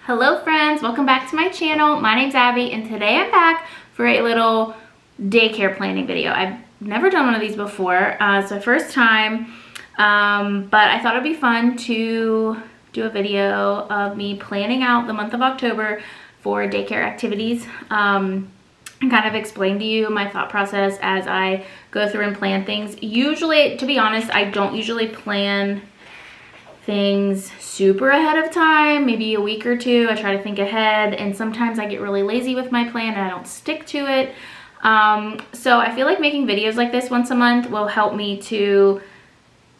Hello friends, welcome back to my channel. My name's Abby and today I'm back for a little daycare planning video. I've never done one of these before. It's my first time, but I thought it'd be fun to do a video of me planning out the month of October for daycare activities and kind of explain to you my thought process as I go through and plan things. Usually, to be honest, I don't usually plan things super ahead of time, maybe a week or two. I try to think ahead, and sometimes I get really lazy with my plan and I don't stick to it. So I feel like making videos like this once a month will help me to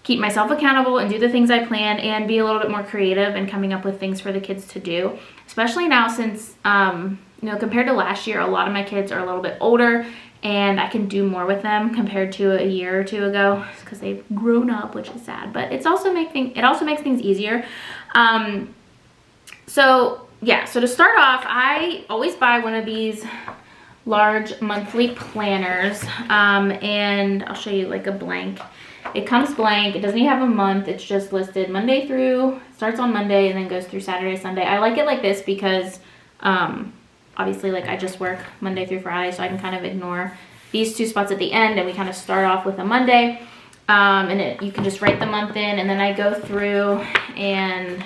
keep myself accountable and do the things I plan and be a little bit more creative in coming up with things for the kids to do, especially now since you know, compared to last year, a lot of my kids are a little bit older and I can do more with them compared to a year or two ago because they've grown up, which is sad, but it also makes things easier. So to start off, I always buy one of these large monthly planners, and I'll show you like a blank. It comes blank. It doesn't even have a month. It's just listed Monday through, starts on Monday and then goes through Saturday, Sunday. I like it like this because obviously, like, I just work Monday through Friday, so I can kind of ignore these two spots at the end, and we kind of start off with a Monday, and you can just write the month in, and then I go through and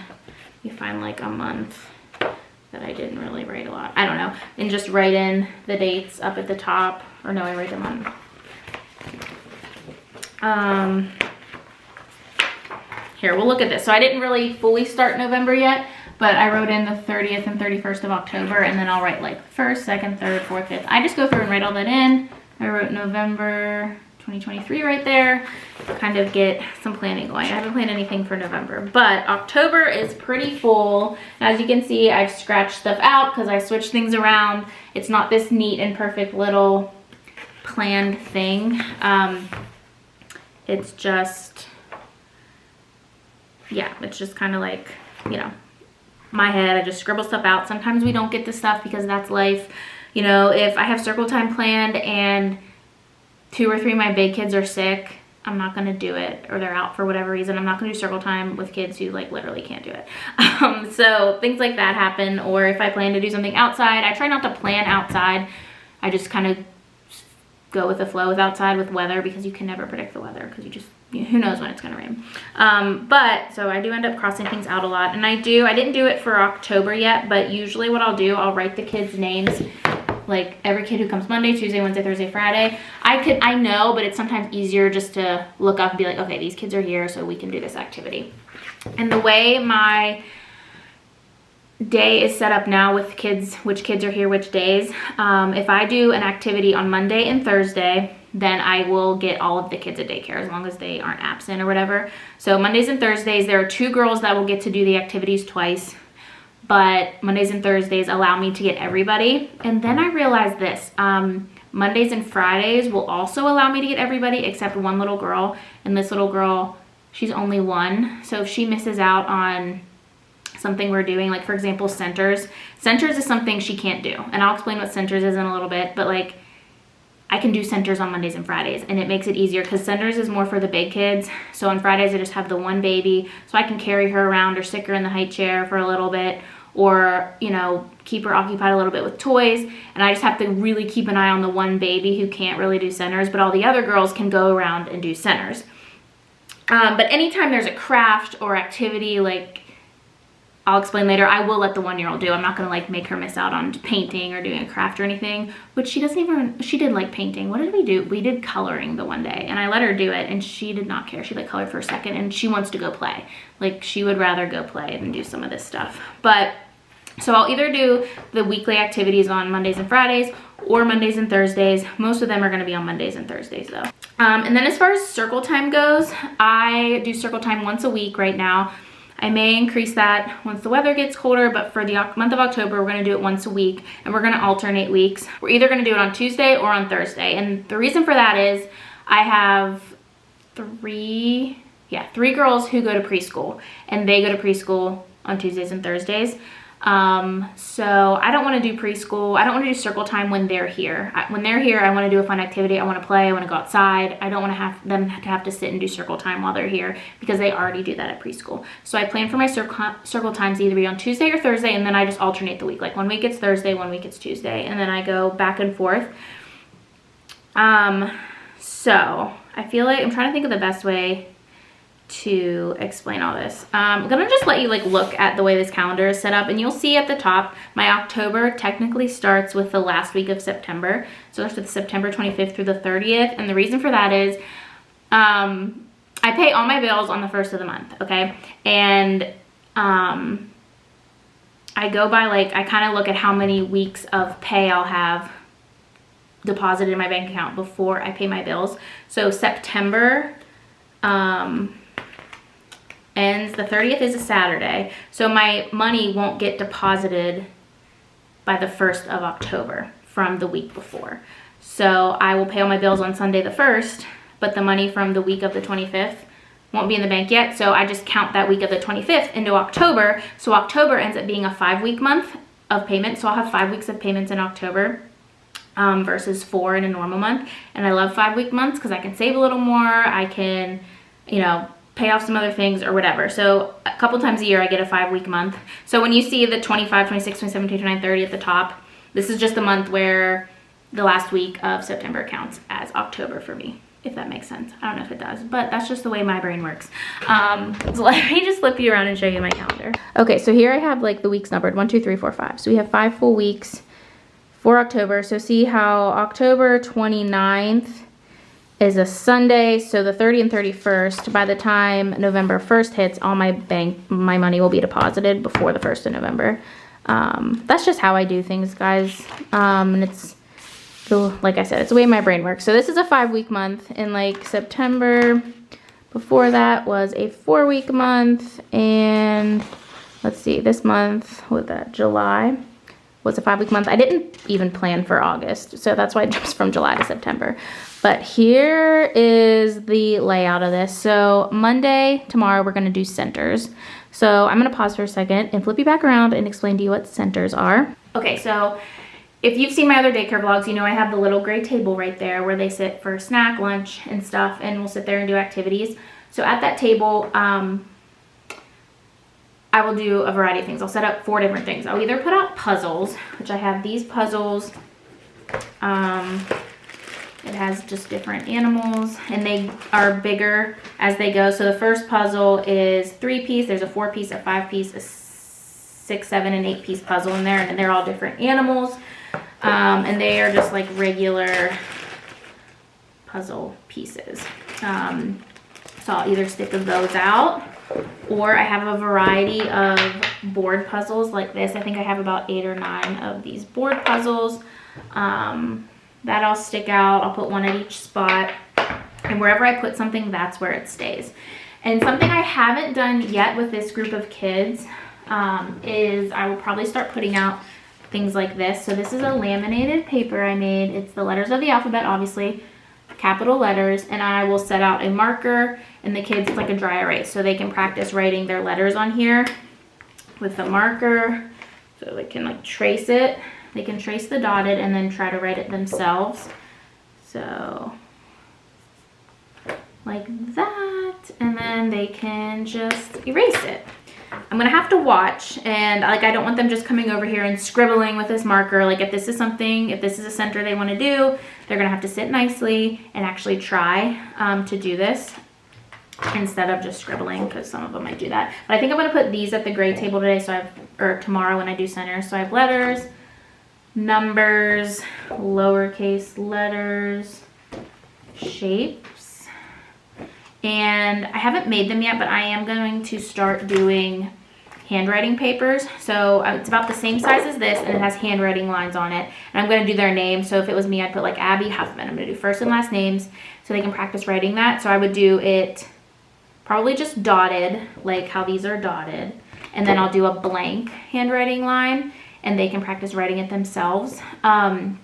you find like a month that I didn't really write a lot, I don't know, and just write in the dates up at the top, or no, I write them on. Here, we'll look at this. So I didn't really fully start November yet, but I wrote in the 30th and 31st of October, and then I'll write like 1st, 2nd, 3rd, 4th, 5th. I just go through and write all that in. I wrote November 2023 right there, kind of get some planning going. I haven't planned anything for November, but October is pretty full. As you can see, I've scratched stuff out because I switched things around. It's not this neat and perfect little planned thing. It's just, yeah, it's just kind of like, you know, my head. I just scribble stuff out. Sometimes we don't get the stuff because that's life. You know, if I have circle time planned and 2 or 3 of my big kids are sick, I'm not going to do it, or they're out for whatever reason. I'm not going to do circle time with kids who like literally can't do it. So things like that happen. Or if I plan to do something outside, I try not to plan outside. I just kind of go with the flow with outside with weather, because you can never predict the weather, because who knows when it's gonna rain. But so I do end up crossing things out a lot, and I didn't do it for October yet, but usually what I'll do, I'll write the kids' names, like every kid who comes Monday, Tuesday, Wednesday, Thursday, Friday. I know, but it's sometimes easier just to look up and be like, okay, these kids are here, so we can do this activity. And the way my day is set up now with kids, which kids are here which days, if I do an activity on Monday and Thursday, then I will get all of the kids at daycare as long as they aren't absent or whatever. So Mondays and Thursdays, there are 2 girls that will get to do the activities twice, but Mondays and Thursdays allow me to get everybody. And then I realized this, Mondays and Fridays will also allow me to get everybody except one little girl, and this little girl, she's only 1, so if she misses out on something we're doing, like for example centers is something she can't do, and I'll explain what centers is in a little bit, but like I can do centers on Mondays and Fridays, and it makes it easier because centers is more for the big kids. So on Fridays I just have the one baby, so I can carry her around or stick her in the high chair for a little bit, or you know, keep her occupied a little bit with toys, and I just have to really keep an eye on the one baby who can't really do centers, but all the other girls can go around and do centers. But anytime there's a craft or activity, like I'll explain later, I will let the 1-year-old do. I'm not gonna like make her miss out on painting or doing a craft or anything, which she did like painting. What did we do? We did coloring the one day, and I let her do it, and she did not care. She like colored for a second, and she wants to go play. Like she would rather go play than do some of this stuff. But so I'll either do the weekly activities on Mondays and Fridays or Mondays and Thursdays. Most of them are gonna be on Mondays and Thursdays though. And then as far as circle time goes, I do circle time once a week right now. I may increase that once the weather gets colder, but for the month of October, we're gonna do it once a week, and we're gonna alternate weeks. We're either gonna do it on Tuesday or on Thursday, and the reason for that is I have 3 girls who go to preschool, and they go to preschool on Tuesdays and Thursdays. So I don't want to do preschool. I don't want to do circle time when they're here. When they're here, I want to do a fun activity. I want to play. I want to go outside. I don't want to have them to have to sit and do circle time while they're here because they already do that at preschool. So I plan for my circle times either be on Tuesday or Thursday, and then I just alternate the week. Like 1 week it's Thursday, 1 week it's Tuesday, and then I go back and forth. So I feel like I'm trying to think of the best way to explain all this. I'm gonna just let you like look at the way this calendar is set up, and you'll see at the top my October technically starts with the last week of September, so that's with September 25th through the 30th. And the reason for that is I pay all my bills on the first of the month, okay? And I go by like, I kind of look at how many weeks of pay I'll have deposited in my bank account before I pay my bills. So September ends, the 30th is a Saturday, so my money won't get deposited by the 1st of October from the week before. So I will pay all my bills on Sunday the 1st, but the money from the week of the 25th won't be in the bank yet, so I just count that week of the 25th into October. So October ends up being a 5-week month of payment, so I'll have 5 weeks of payments in October versus 4 in a normal month. And I love 5-week months because I can save a little more, I can, you know, pay off some other things or whatever. So a couple times a year I get a 5-week month. So when you see the 25, 26, 27, 29, 30 at the top, this is just the month where the last week of September counts as October for me, if that makes sense. I don't know if it does, but that's just the way my brain works. So let me just flip you around and show you my calendar. Okay, so here I have like the weeks numbered, 1, 2, 3, 4, 5. So we have 5 full weeks for October. So see how October 29th is a Sunday, so the 30th and 31st, by the time November 1st hits, all my money will be deposited before the 1st of November. That's just how I do things, guys. And it's, like I said, it's the way my brain works. So this is a 5-week month, and like September before that was a 4-week month, and let's see, this month, what was that, July, was a 5-week month. I didn't even plan for August, so that's why it jumps from July to September. But here is the layout of this. So Monday, tomorrow, we're gonna do centers. So I'm gonna pause for a second and flip you back around and explain to you what centers are. Okay, so if you've seen my other daycare vlogs, you know I have the little gray table right there where they sit for snack, lunch, and stuff, and we'll sit there and do activities. So at that table, I will do a variety of things. I'll set up 4 different things. I'll either put out puzzles, which I have these puzzles. It has just different animals, and they are bigger as they go. So the first puzzle is 3-piece. There's a 4-piece, a 5-piece, a 6, 7, and 8-piece puzzle in there, and they're all different animals. And they are just like regular puzzle pieces. So I'll either stick those out, or I have a variety of board puzzles like this. I think I have about 8 or 9 of these board puzzles. That I'll stick out. I'll put one at each spot, and wherever I put something, that's where it stays. And something I haven't done yet with this group of kids is I will probably start putting out things like this. So this is a laminated paper I made. It's the letters of the alphabet, obviously, capital letters, and I will set out a marker, and the kids, it's like a dry erase, so they can practice writing their letters on here with the marker, so they can like trace it. They can trace the dotted and then try to write it themselves. So like that, and then they can just erase it. I'm gonna have to watch, and like I don't want them just coming over here and scribbling with this marker. Like if this is something, if this is a center they want to do, they're gonna have to sit nicely and actually try to do this instead of just scribbling, because some of them might do that. But I think I'm gonna put these at the gray table today, so or tomorrow when I do centers. So I have letters, numbers, lowercase letters, shapes, and I haven't made them yet, but I am going to start doing handwriting papers. So it's about the same size as this, and it has handwriting lines on it, and I'm going to do their names. So if it was me, I'd put like Abby Huffman. I'm going to do first and last names so they can practice writing that. So I would do it probably just dotted, like how these are dotted, and then I'll do a blank handwriting line, and they can practice writing it themselves. I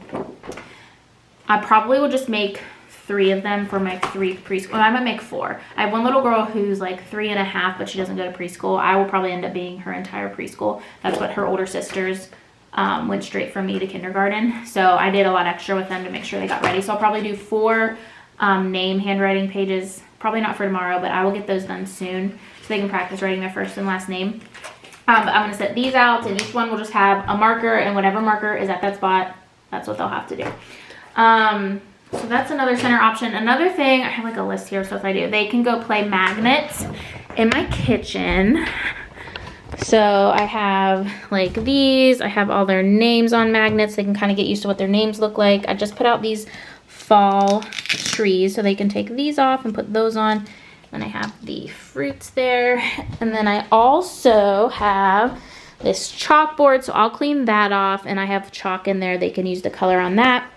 probably will just make 3 of them for my 3 preschool. I might make 4. I have one little girl who's like 3.5, but she doesn't go to preschool. I will probably end up being her entire preschool. That's what her older sisters went straight from me to kindergarten. So I did a lot extra with them to make sure they got ready. So I'll probably do 4 name handwriting pages. Probably not for tomorrow, but I will get those done soon so they can practice writing their first and last name. But I'm gonna set these out, and each one will just have a marker, and whatever marker is at that spot, that's what they'll have to do. So that's another center option. Another thing, I have like a list here, so if I do, they can go play magnets in my kitchen. So I have like these, I have all their names on magnets. They can kind of get used to what their names look like. I just put out these fall trees so they can take these off and put those on. And I have the fruits there. And then I also have this chalkboard, so I'll clean that off, and I have chalk in there. They can use the color on that.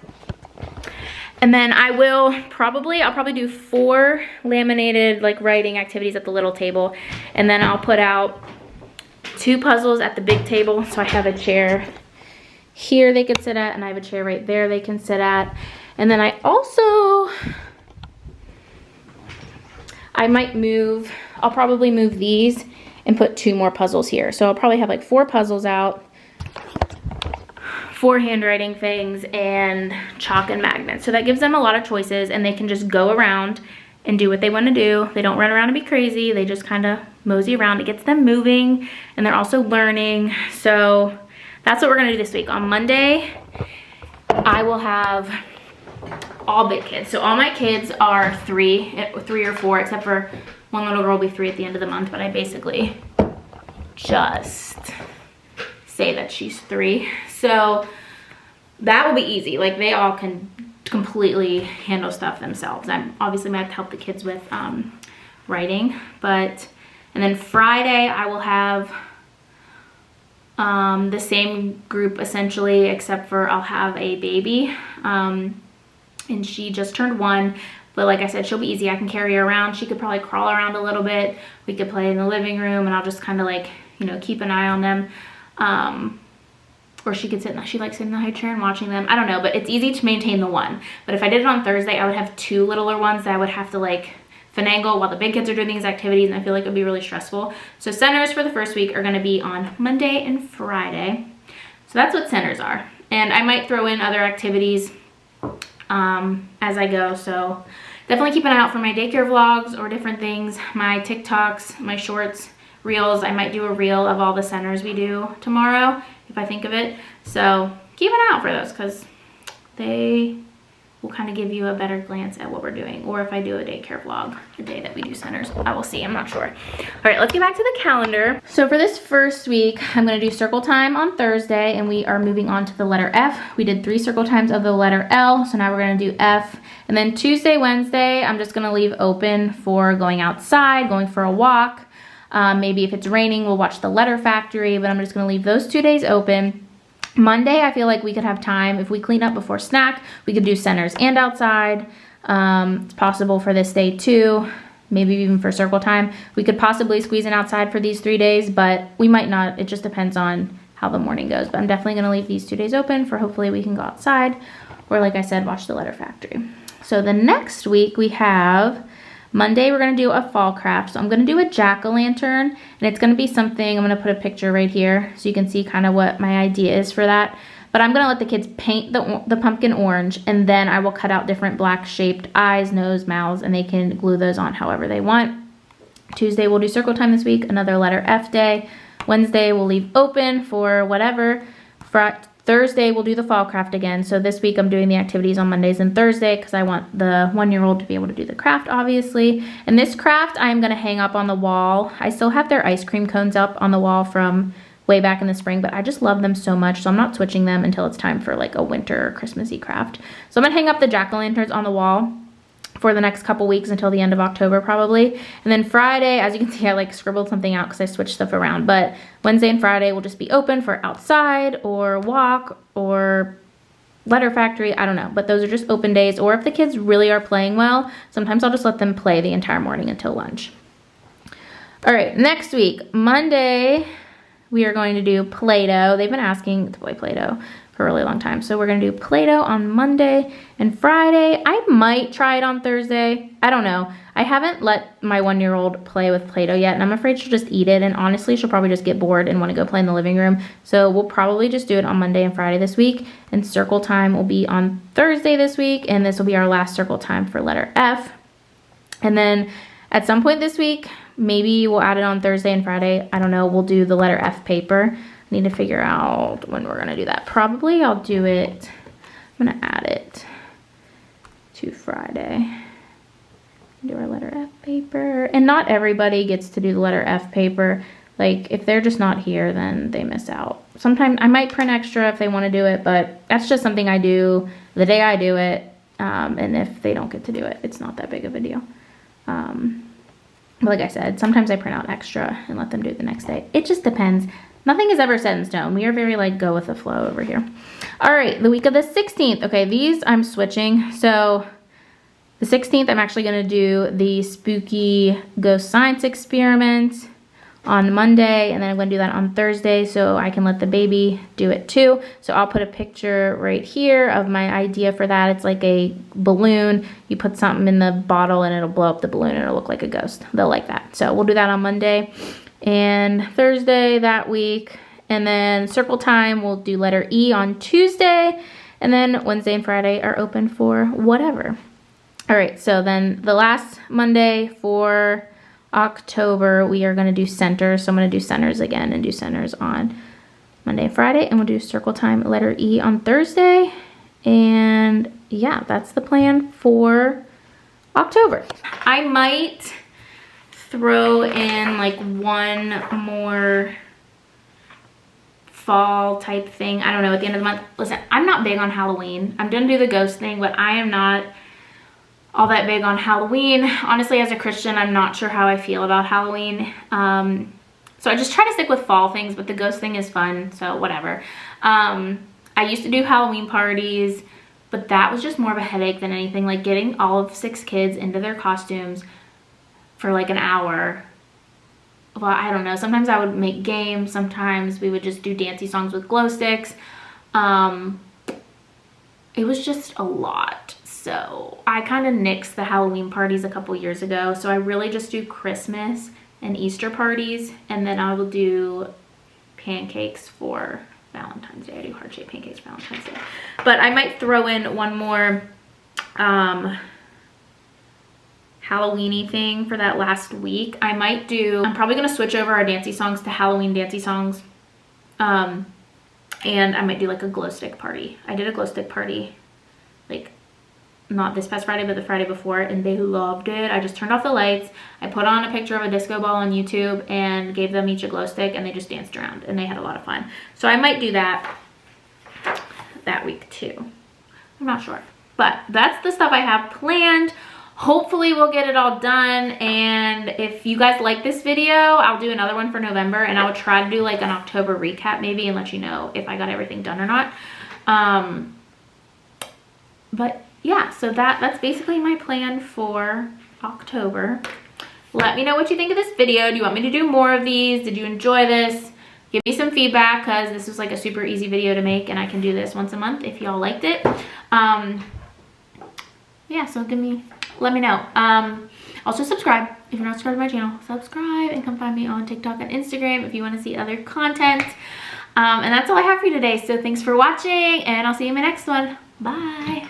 And then I'll probably do 4 laminated like writing activities at the little table. And then I'll put out 2 puzzles at the big table. So I have a chair here they could sit at, and I have a chair right there they can sit at. And then I'll probably move these and put 2 more puzzles here. So I'll probably have like 4 puzzles out, 4 handwriting things, and chalk and magnets. So that gives them a lot of choices, and they can just go around and do what they want to do. They don't run around and be crazy. They just kind of mosey around. It gets them moving, and they're also learning. So that's what we're going to do this week. On Monday, I will have all big kids. So all my kids are 3 or 4, except for one little girl will be 3 at the end of the month, but I basically just say that she's 3. So that will be easy. Like, they all can completely handle stuff themselves. I'm obviously gonna have to help the kids with writing, and then Friday I will have the same group essentially, except for I'll have a baby. And she just turned 1, but like I said, she'll be easy. I can carry her around. She could probably crawl around a little bit. We could play in the living room, and I'll just kind of like, keep an eye on them. Or she could she likes sitting in the high chair and watching them. I don't know, but it's easy to maintain the 1. But if I did it on Thursday, I would have 2 littler ones that I would have to like finagle while the big kids are doing these activities, and I feel like it would be really stressful. So centers for the first week are gonna be on Monday and Friday. So that's what centers are. And I might throw in other activities as I go. So definitely keep an eye out for my daycare vlogs or different things, my TikToks, my shorts, reels. I might do a reel of all the centers we do tomorrow if I think of it. So keep an eye out for those, because they will kind of give you a better glance at what we're doing. Or if I do a daycare vlog the day that we do centers, I will see. I'm not sure. All right, let's get back to the calendar. So for this first week, I'm going to do circle time on Thursday, and we are moving on to the letter F. We did 3 circle times of the letter L, so now we're going to do F. And then Tuesday, Wednesday, I'm just going to leave open for going outside, going for a walk. Maybe if it's raining, we'll watch the Letter Factory, but I'm just going to leave those 2 days open. Monday, I feel like we could have time. If we clean up before snack, we could do centers and outside. It's possible for this day too, maybe even for circle time. We could possibly squeeze in outside for these 3 days, but we might not. It just depends on how the morning goes. But I'm definitely going to leave these 2 days open for hopefully we can go outside, or like I said, watch the Letter Factory. So the next week we have Monday, we're going to do a fall craft. So I'm going to do a jack-o'-lantern, and it's going to be something, I'm going to put a picture right here so you can see kind of what my idea is for that. But I'm going to let the kids paint the pumpkin orange, and then I will cut out different black shaped eyes, nose, mouths, and they can glue those on however they want. Tuesday, we'll do circle time this week, another letter F day. Wednesday, we'll leave open for whatever. Thursday, we'll do the fall craft again. So this week I'm doing the activities on Mondays and Thursday because I want the 1-year-old to be able to do the craft, obviously. And this craft I'm going to hang up on the wall. I still have their ice cream cones up on the wall from way back in the spring, but I just love them so much, so I'm not switching them until it's time for like a winter or Christmassy craft. So I'm going to hang up the jack-o'-lanterns on the wall for the next couple weeks until the end of October probably. And then Friday, as you can see, I like scribbled something out because I switched stuff around, but Wednesday and Friday will just be open for outside or walk or Letter Factory, I don't know, but those are just open days. Or if the kids really are playing well, sometimes I'll just let them play the entire morning until lunch. All right, next week, Monday, we are going to do Play-Doh. They've been asking to play Play-Doh for a really long time. So we're gonna do Play-Doh on Monday and Friday. I might try it on Thursday. I don't know. I haven't let my 1-year-old play with Play-Doh yet, and I'm afraid she'll just eat it, and honestly, she'll probably just get bored and wanna go play in the living room. So we'll probably just do it on Monday and Friday this week, and circle time will be on Thursday this week, and this will be our last circle time for letter F. And then at some point this week, maybe we'll add it on Thursday and Friday. I don't know, we'll do the letter F paper. I need to figure out when we're gonna do that. Probably I'll do it, I'm gonna add it to Friday. Do our letter F paper. And not everybody gets to do the letter F paper. Like, if they're just not here, then they miss out. Sometimes I might print extra if they wanna do it, but that's just something I do the day I do it. And if they don't get to do it, it's not that big of a deal. But like I said, sometimes I print out extra and let them do it the next day. It just depends. Nothing is ever set in stone. We are very like go with the flow over here. All right, the week of the 16th. Okay, these I'm switching. So the 16th, I'm actually gonna do the spooky ghost science experiment on Monday, and then I'm gonna do that on Thursday so I can let the baby do it too. So I'll put a picture right here of my idea for that. It's like a balloon. You put something in the bottle and it'll blow up the balloon and it'll look like a ghost. They'll like that. So we'll do that on Monday and Thursday that week. And then circle time, we'll do letter E on Tuesday, and then Wednesday and Friday are open for whatever. All right, so then the last Monday for October, we are gonna do centers. So I'm gonna do centers again and do centers on Monday and Friday, and we'll do circle time letter E on Thursday. And yeah, that's the plan for October. I might throw in like one more fall type thing. I don't know, at the end of the month. Listen, I'm not big on Halloween. I'm gonna do the ghost thing, but I am not all that big on Halloween. Honestly, as a Christian, I'm not sure how I feel about Halloween. So I just try to stick with fall things, but the ghost thing is fun, so whatever. I used to do Halloween parties, but that was just more of a headache than anything. Like getting all of 6 kids into their costumes for like an hour. Well, I don't know. Sometimes I would make games. Sometimes we would just do dancey songs with glow sticks. It was just a lot. So I kind of nixed the Halloween parties a couple years ago. So I really just do Christmas and Easter parties. And then I will do pancakes for Valentine's Day. I do heart-shaped pancakes for Valentine's Day. But I might throw in one more Halloween-y thing for that last week. I'm probably gonna switch over our dancey songs to Halloween dancey songs. And I might do like a glow stick party. I did a glow stick party, like not this past Friday, but the Friday before, and they loved it. I just turned off the lights. I put on a picture of a disco ball on YouTube and gave them each a glow stick, and they just danced around and they had a lot of fun. So I might do that week too. I'm not sure, but that's the stuff I have planned. Hopefully we'll get it all done, and if you guys like this video, I'll do another one for November, and I'll try to do like an October recap maybe and let you know if I got everything done or not. But yeah, so that's basically my plan for October. Let me know what you think of this video. Do you want me to do more of these? Did you enjoy this? Give me some feedback, because this was like a super easy video to make, and I can do this once a month if y'all liked it. Yeah, so let me know. Also subscribe. If you're not subscribed to my channel, subscribe, and come find me on TikTok and Instagram if you want to see other content. And that's all I have for you today. So thanks for watching, and I'll see you in my next one. Bye.